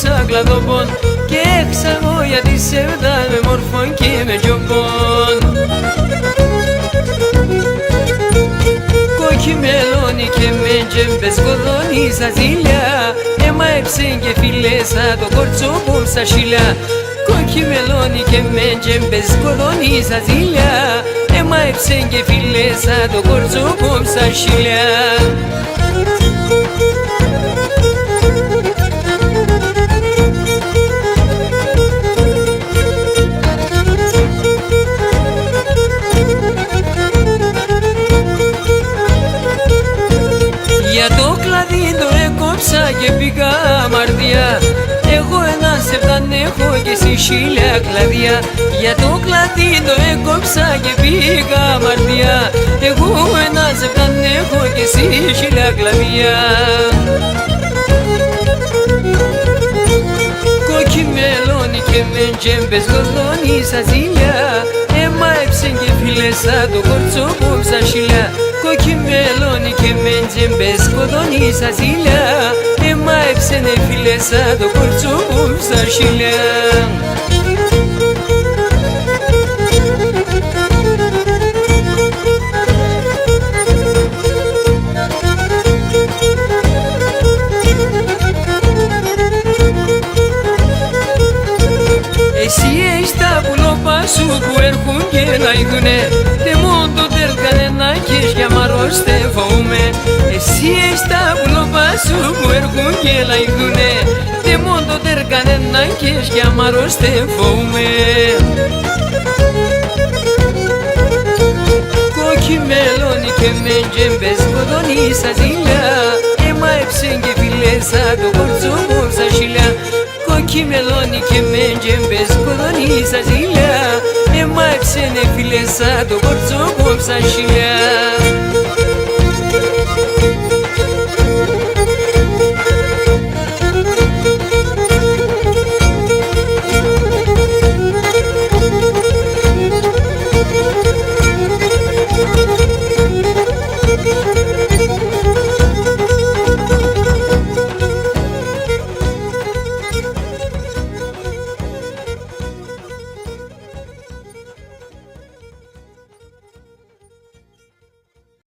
κόψα κλαδοπών και έξαγω για τη σεβδά με μορφών και με τζομπών. Κόκκι μελώνει και με τζεμπες κοδόνισα ζήλια, έμαεψεν και φιλέσα το κορτσόπουλ στα σιλιά. Κόκκι μελώνει και με τζεμπες κοδόνισα ζήλια, έμαεψεν και φιλέσα το κορτσόπουλ στα σιλιά. Για το κλαδί το έκοψα και πήγα αμαρτία, εγώ ένα σεβδάν έχω και εσύ χίλια κλαδιά. Για το κλαδί το έκοψα και πήγα αμαρτία, εγώ ένα σεβδάν έχω και εσύ χίλια κλαδιά. Κόκκι μελώνει και με τζέμπες γοδόνισα ζήλια, έμαεψεν και φιλέσα το κορτσόπουλ στα σιλιά. Κόκκι μελώνει και με τζέμπες κοδόνισα ζήλια, έμαεψεν και φιλέσα το κορτσόπουλ στα σιλιά. Εσύ έχεις τα πουλόπα σου που έρχουν και λαϊδούνε, τε μόνο τέρκανε να έχεις για μαρώστε φοούμε. Εσύ έχεις τα πουλόπα σου που έρχουν και λαϊδούνε, τε μόνο τέρκανε να έχεις για μαρώστε φοούμε. Κόκκι μελώνει και με τζέμπες κοδόνισα ζήλια, έμαεψεν και φιλέσα το κορτσόπουλ στα σιλιά. Κόκκι μελώνει και με τζέμπες κοδόνισα ζήλια, έμαεψεν και φιλέσα το κορτσόπουλ στα σιλιά.